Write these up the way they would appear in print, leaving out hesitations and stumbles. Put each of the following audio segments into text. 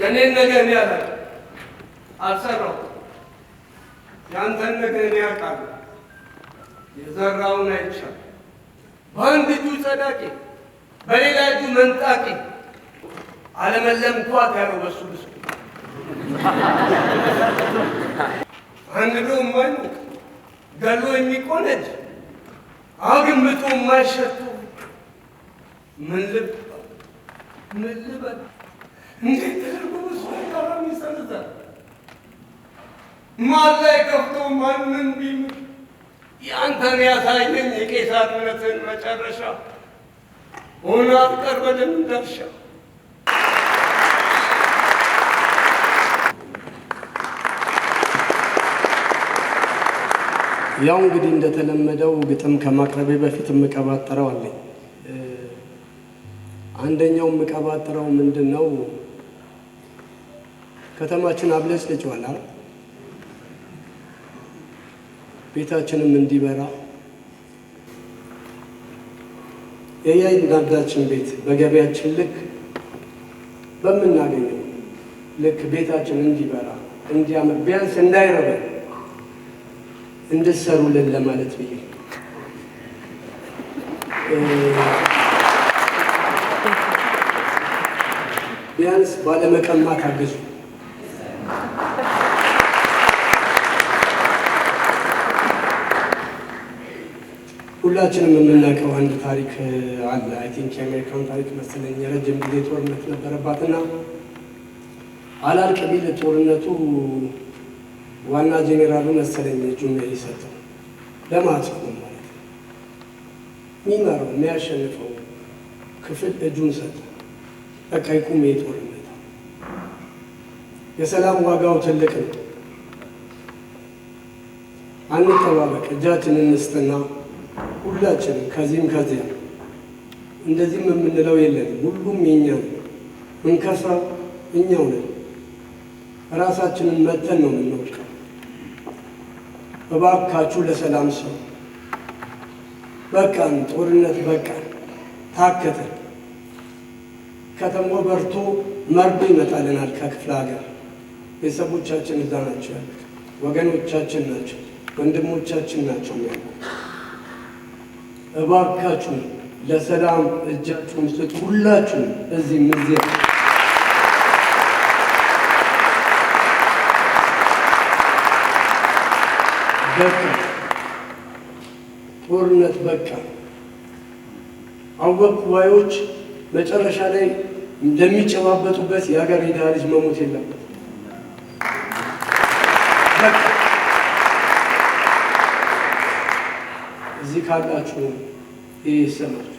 የኔን ነገር እኔ አላውቅም፣ አልሰራሁም። ያንተን ነገር እኔ አውቃለሁ። የዘራውን አይቻልም። በአንድ እጁ ጸዳቂ፣ በሌላ እጁ መንጣቂ። አለመለምኳት ያለው በሱ ልስ አንዶ የማይሞቅ ገሎ የሚቆነጅ አግምቶ የማይሸቱ ምን ልበል? እንዴት ተደርጎ በሱ ቃራም ይሰርዛል? ማን ላይ ከፍቶ ማንን ቢምር? ያንተን ያሳየኝ የቄሳርነትን መጨረሻ ሆና አትቀር በደም እንዳሻ። ያው እንግዲህ እንደተለመደው ግጥም ከማቅረቤ በፊት የምቀባጥረው አለኝ። አንደኛው የምቀባጥረው ምንድን ነው? ከተማችን አብለጭልጭዋል አይደል? ቤታችንም እንዲበራ የእያንዳንዳችን ቤት በገበያችን ልክ በምናገኘው ልክ ቤታችን እንዲበራ እንዲያምር ቢያንስ እንዳይረበን እንድትሰሩልን ለማለት ብዬ ቢያንስ ባለመቀማት አግዙ። ሁላችንም የምናውቀው አንድ ታሪክ አለ። አይ ቲንክ የአሜሪካን ታሪክ መሰለኝ። የረጅም ጊዜ ጦርነት ነበረባትና አላልቅ ቢል ጦርነቱ ዋና ጄኔራሉ መሰለኝ እጁን የሰጠው ለማጥፋት ማለት ነው። የሚመራው የሚያሸንፈው ክፍል እጁን ሰጠ። በቃ ይቁም የጦርነት። የሰላም ዋጋው ትልቅ ነው። አንጠባበቅ፣ እጃችንን እንስጥና ሁላችንም ከዚህም ከዚያ እንደዚህም የምንለው የለንም። ሁሉም የኛ ነው። እንከስራው እኛው ነን። ራሳችንን መተን ነው የምንወድቀው። እባካችሁ ለሰላም ሰው በቃን፣ ጦርነት በቃን፣ ታከተን። ከተማው በርቶ መርዶ ይመጣልናል ከክፍለ ሀገር። ቤተሰቦቻችን እዛ ናቸው ያሉት፣ ወገኖቻችን ናቸው፣ ወንድሞቻችን ናቸው ያሉት። እባካችሁ ለሰላም እጃችሁን ስጡ። ሁላችሁም እዚህም እዚያ በቃ ጦርነት በቃ። አወቅ ጉባኤዎች መጨረሻ ላይ እንደሚጨባበጡበት የሀገር የድሃ ልጅ መሞት የለበት። በቃ እዚህ ካላችሁ ይህ ይሰማችሁ።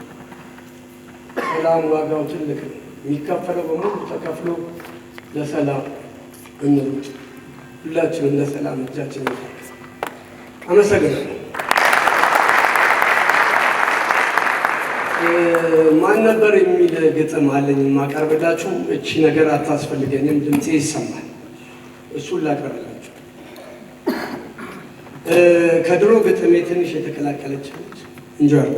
ሰላም ዋጋው ትልቅ ነው። የሚከፈለው በሙሉ ተከፍሎ ለሰላም እንሩጥ። ሁላችንም ለሰላም እጃችን ይታል። አመሰግናለሁ። ማን ነበር የሚል ግጥም አለኝ የማቀርብላችሁ። እቺ ነገር አታስፈልገኝም፣ ድምፄ ይሰማል። እሱን ላቀርብላችሁ። ከድሮ ግጥሜ ትንሽ የተቀላቀለች ነች። እንጆይ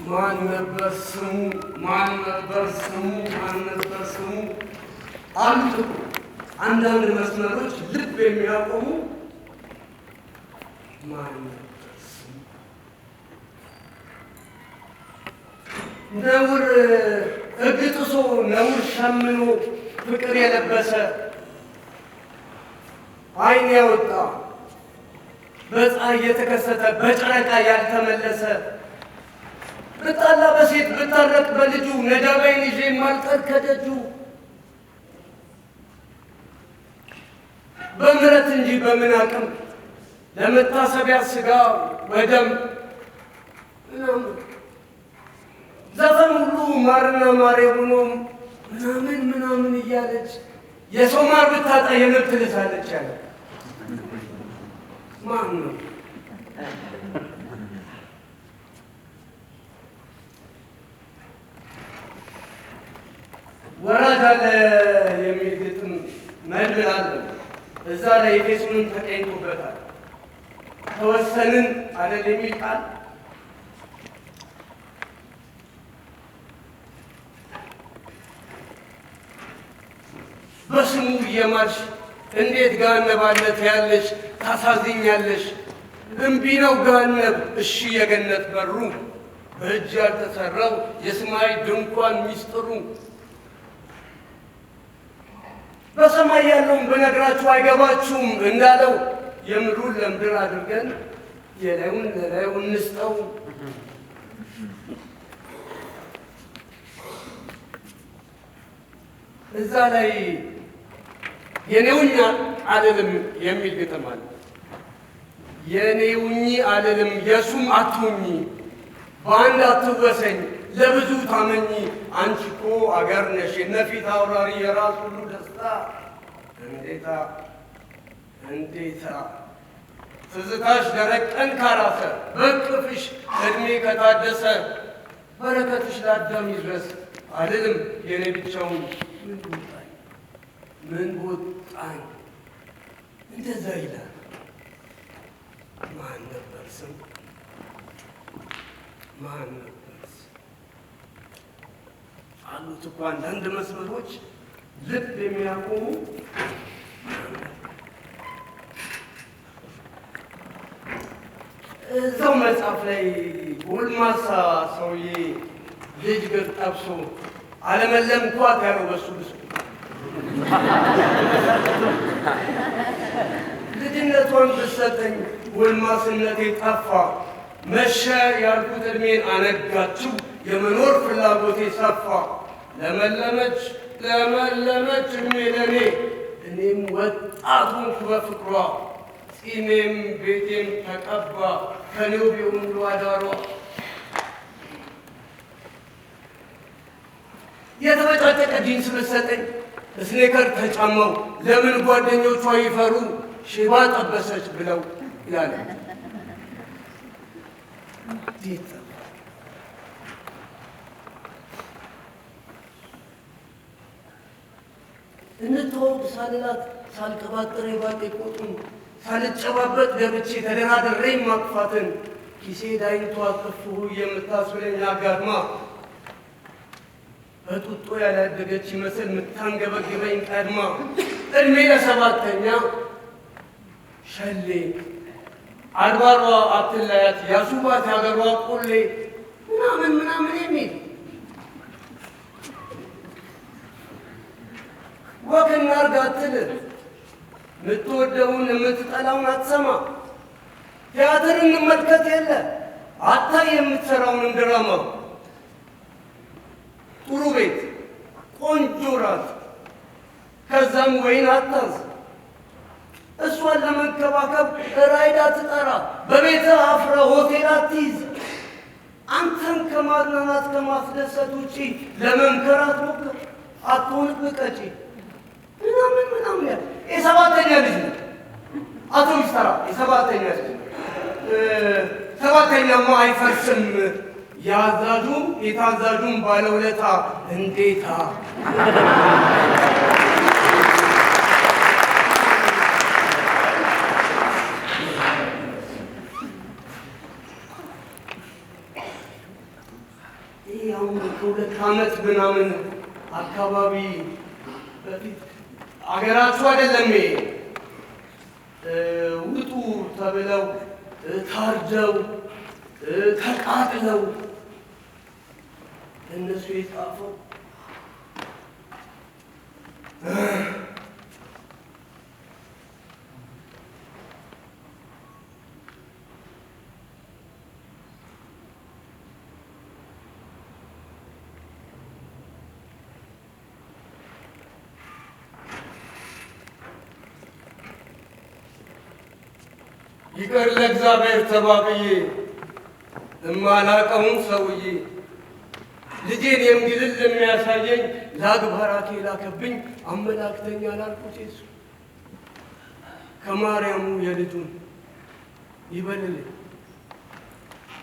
ማን ነበር ስሙ? ማን ነበር ስሙ? ማን ነበር ስሙ? አሉት አንዳንድ መስመሮች ልብ የሚያቆሙ ማን ነበር ስሙ? ነውር ሕግ ጥሶ ነውር ሸምኖ ፍቅር የለበሰ ዓይን ያወጣ በፀሐይ የተከሰተ በጨረቃ ያልተመለሰ ብጣላ በሴት ብታረቅ በልጁ ነዳባይን ይዤ ማልቀር ከደጁ በምሕረት እንጂ በምን አቅም ለመታሰቢያ ሥጋ ወደም ዘፈን ሁሉ ማርና ማር ሆኖ ምናምን ምናምን እያለች የሰው ማር ብታጣ የንብ ትልሳለች ያለ ማን ነው? ወራጅ አለ የሚል ግጥም መድብል አለ። እዛ ላይ ኤፌሶንን ተቀኝቶበታል። ተወሰንን አደል የሚል ቃል በስሙ እየማልሽ እንዴት ገሃነባለት ያለሽ ታሳዝኛለሽ። እምቢ ነው ገሃነብ እሺ የገነት በሩ በእጅ ያልተሰራው የሰማይ ድንኳን ሚስጥሩ። በሰማይ ያለውን በነግራችሁ አይገባችሁም እንዳለው የምድሩን ለምድር አድርገን የላዩን ለላዩ እንስጠው። እዛ ላይ የኔውኛ አልልም የሚል ግጥም አለ። የኔውኝ አልልም የሱም አትሁኝ በአንድ አትወሰኝ ለብዙ ታመኝ። አንቺ እኮ አገር ነሽ የነፊት አውራሪ የራስ ሁሉ ደስታ። እንዴታ እንዴታ ትዝታሽ ደረቅ ጠንካራ ሰር በቅፍሽ ዕድሜ ከታደሰ በረከትሽ ለአዳም ይድረስ አልልም የኔ ብቻውን ምን ቦጣኝ ምን ቦጣኝ እንደዛ ይላል። ማን ነበር ስም ማን ነበር ስም አሉት እኮ አንዳንድ መስመሮች ልብ የሚያቆሙ እዛው መጽሐፍ ላይ ጎልማሳ ሰውዬ ልጅ ግር ጠብሶ አለመለምኳት ያለው በሱ ልሱ ልጅነቷን ብትሰጠኝ ጎልማስነቴ ጠፋ። መሸ ያልኩት ዕድሜን አነጋችው የመኖር ፍላጎቴ ሰፋ። ለመለመች ለመለመች ዕድሜ ለኔ እኔም ወጣቱን በፍቅሯ ጺሜም ቤቴም ተቀባ ከኔው ቢሆን አዳሯ። የተበጫጨቀ ጂንስ ብትሰጠኝ ስኔከር ተጫማው ለምን ጓደኞቿ ይፈሩ ሽባ ጠበሰች ብለው ይላል። እንተዋወቅ ሳልላት ሳልቀባጥር የባጤ ቆጡን ሳልጨባበጥ ገብቼ ተደራድሬ ማቅፋትን ኪሴ ዳይንቷ ቅፍሁ የምታስብለኝ አጋድማ በጡጦ ያላደገች ይመስል የምታንገበግበኝ ቀድማ ዕድሜ ለሰባተኛ ሸሌ አድባሯ አትለያት ያሱባት ያገሯ ቆሌ ምናምን ምናምን የሚል ወግ እናድርግ አትል የምትወደውን የምትጠላውን አትሰማ። ቲያትር እንመልከት የለ አታይ የምትሰራውን ድራማ ጥሩ ቤት ቆንጆ ራት ከዛም ወይን አታዝ እሷን ለመንከባከብ ራይድ አትጠራ። በቤተ አፍረ ሆቴል አትይዝ። አንተን ከማዝናናት ከማስደሰት ውጪ ለመምከር አትሞክር። አትሆንብህ ቀጪ ምናምን ምናምን ያለ የሰባተኛ ልጅ ነው አቶ ሚስተራ የሰባተኛ ልጅ ነው። ሰባተኛማ አይፈርስም ያዛዡም የታዛዡም ባለውለታ እንዴታ ይህ አሁን ከሁለት ዓመት ምናምን አካባቢ በፊት አገራችሁ አይደለም ውጡ ተብለው ታርደው ተቃጥለው እነሱ የጻፈው ይቅር ለእግዚአብሔር ተባብዬ እማላቀውን ሰውዬ ልጄን የሚልል የሚያሳየኝ ለአግባራቴ ላከብኝ አመላክተኛ ላልኩት የሱ ከማርያሙ የልጁን ይበልልኝ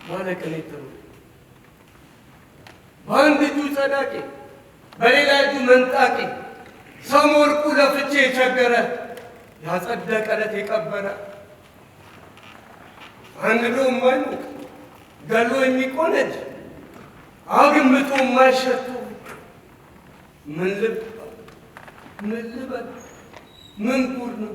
ባለቅኔ ጥሩ በአንድ እጁ ጸዳቂ በሌላ እጁ መንጣቂ ሰው ወርቁ ለፍቼ የቸገረ ያጸደቀለት የቀበረ አንድዶ የማይሞቅ ገሎ የሚቆነጅ አግምቶ የማይሸቱ ምን ልበል? ምን ጉድ ነው?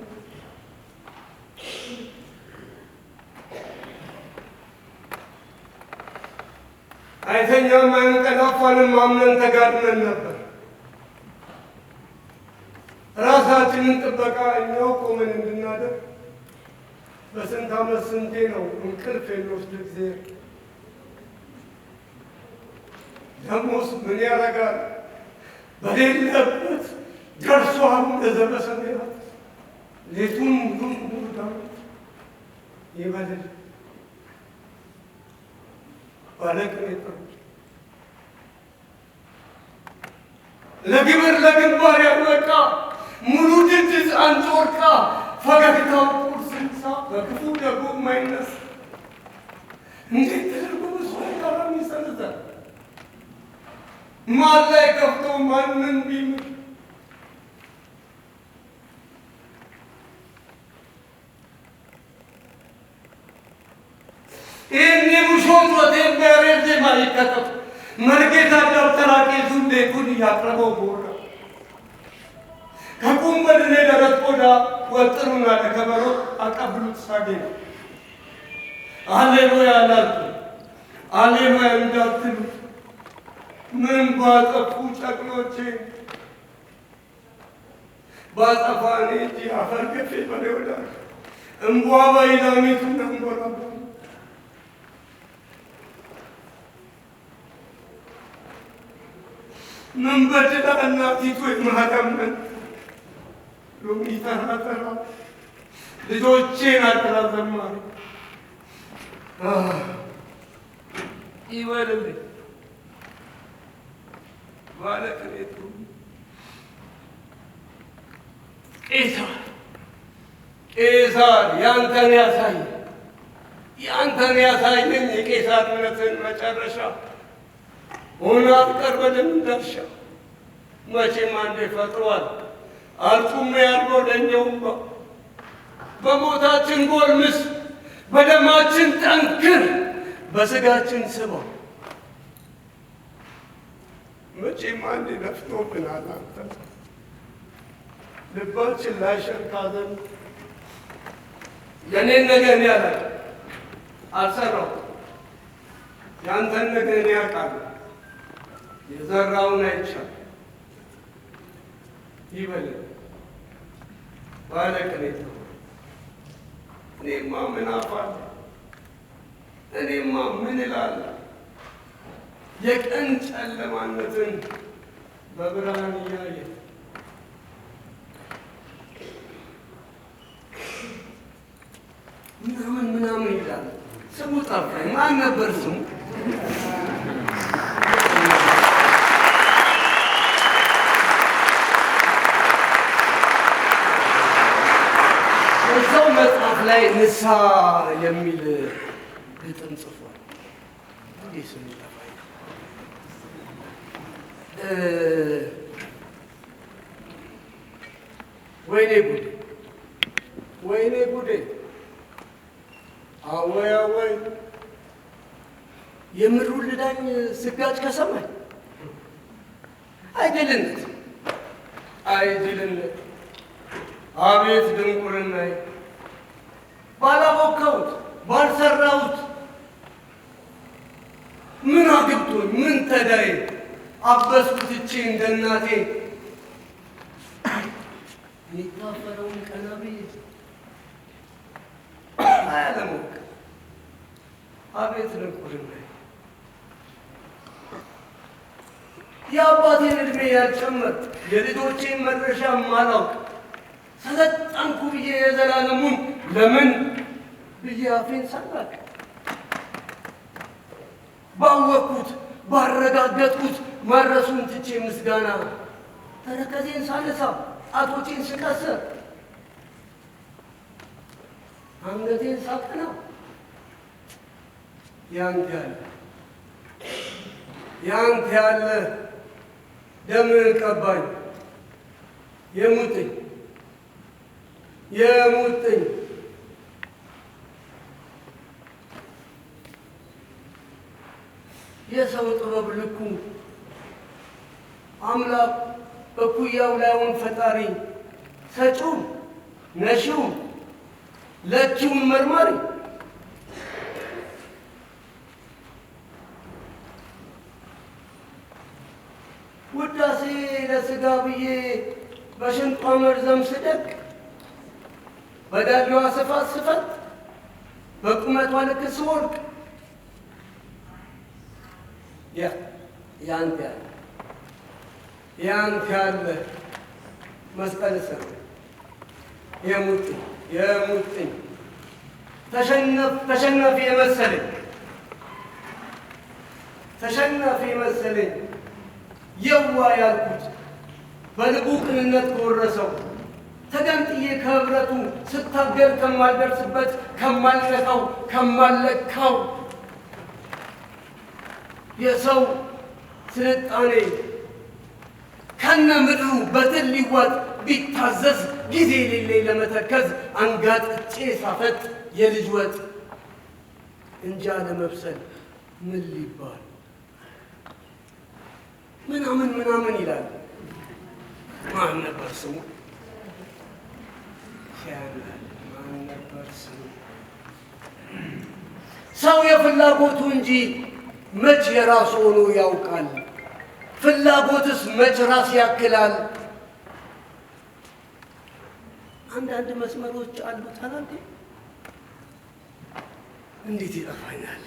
አይተኛም አያንቀላፋንም አምነን ተጋድመን ነበር። ራሳችንን ጥበቃ እኛው ቆመን እንድናደር በስንት ዓመት ስንቴ ነው እንቅልፍ የሚወስድ ጊዜ። ደሞስ ምን ያደርጋል በሌለበት ደርሷል ለዘበሰማያት ሌቱን ሙሉ ዳዊት ይበልል ባለቅኔ ጥሩ ለግብር ለግንባር ያልበቃ ሙሉ ድጅ አንጮርቃ ፈገግታው ቁርስ ምሳ በክፉ ደጉ የማይነስ እንዴት ተደርጎ በሰው ጋር ይሰነዛል? ማን ላይ ከፍቶ ማንን ቢምር? ይህን የሙሾት ወቴን በሬት ዜማ ይከተቱ መርጌታ ዶክተር አቄሱ ቤቱን እያቅረበው ቦራ ከቁም በድኔ ደረት ቆዳ ወጥሩና ለከበሮ አቀብሉት ሳጌ ነው። አሌሉያ ላልኩ አሌሉያ እንዳትሉ ምን ባጠፉ ጨቅሎቼ ባጠፋኔ እንጂ አፈር ገፌ በሬ ወዳ እምቧ ባይላሚቱን አንጎራባ ምን በድላ እናቲቱ የማዳመን ሎሚ ተራተራ ልጆቼን አደራ ዘማሪ ይበልልኝ ባለቅኔቱ ቄሳር ያንተን ያሳየኝ የቄሳርነትን መጨረሻ ሆና አትቀርበንም እንዳሻ መቼም አንዴ ፈጥሯል አልጡም ያልነው ለእኛውም በሞታችን ጎልምስ በደማችን ጠንክር በስጋችን ስባ መቼም አንዴ ነፍቶብናል አንተ ልባችን ላይሸርካዘን የኔን ነገር እኔ አልሰራሁም ያንተን ነገር እኔ አውቃለሁ የዘራውን አይቻል ይበል ባለቅኔት ነው። እኔማ ምን አፋለሁ? እኔማ ምን እላለሁ? የቀን ጨለማነትን በብርሃን እያየ ምናምን ይላል። ስሙ ጠፋኝ። ማን ነበር ስሙ? እዛው መጽሐፍ ላይ ንስሐ የሚል ግጥም ጽፏል። እንዴት ስሙ ጠፋኝ። ወይኔ ጉዴ አወይ የምሩን ልዳኝ ስጋጭ ከሰማይ አይድልነት አቤት ድንቁርናዬ ባላቦካሁት ባልሰራሁት ምን አግብቶኝ ምን ተዳዬ አበስኩት እቼ እንደ እናቴ የሚታፈረውን ቀና ብዬ አያለሞክ አቤት ድንቁርናዬ የአባቴን ዕድሜ ያልጨመር የልጆቼን መድረሻ ማላውቅ ሰለጠንኩ ብዬ የዘላለሙን ለምን ብዬ አፌን ሳላቅ ባወቅኩት ባረጋገጥኩት መድረሱን ትቼ ምስጋና ተረከዜን ሳነሳ ጣቶቼን ስቀስር አንገቴን ሳቅና ያንተ ያለ ደምን ቀባኝ የሙጥኝ የሰው ጥበብ ልኩ አምላክ በኩያው ላይሆን ፈጣሪ ሰጪው ነሺው ለኪውን መርማሪ ውዳሴ ለሥጋ ብዬ በሽንጧ መርዘም ስደቅ በዳሌዋ ስፋት ስፈት በቁመቷ ልክ ስወርቅ ያንተ ያለ መስቀል ስር የሙጥኝ ተሸናፊ የመሰለኝ የዋ ያልኩት በልቡ ቅንነት ከወረሰው ተገንጥዬ ከህብረቱ ስታገል ከማልደርስበት ከማልነካው ከማለካው የሰው ስልጣኔ ከነ ምድሩ በትል ሊዋጥ ቢታዘዝ ጊዜ የሌለኝ ለመተከዝ አንጋጥጬ ሳፈጥ የልጅ ወጥ እንጃ ለመብሰል ምን ሊባል ምናምን ይላል። ማን ነበር ስሙ? ማን ነበር ስሙ? ሰው የፍላጎቱ እንጂ መች የራሱ ሆኖ ያውቃል? ፍላጎትስ መች ራስ ያክላል? አንዳንድ መስመሮች አሉት አላንተ እንዴት ይጠፋኛል?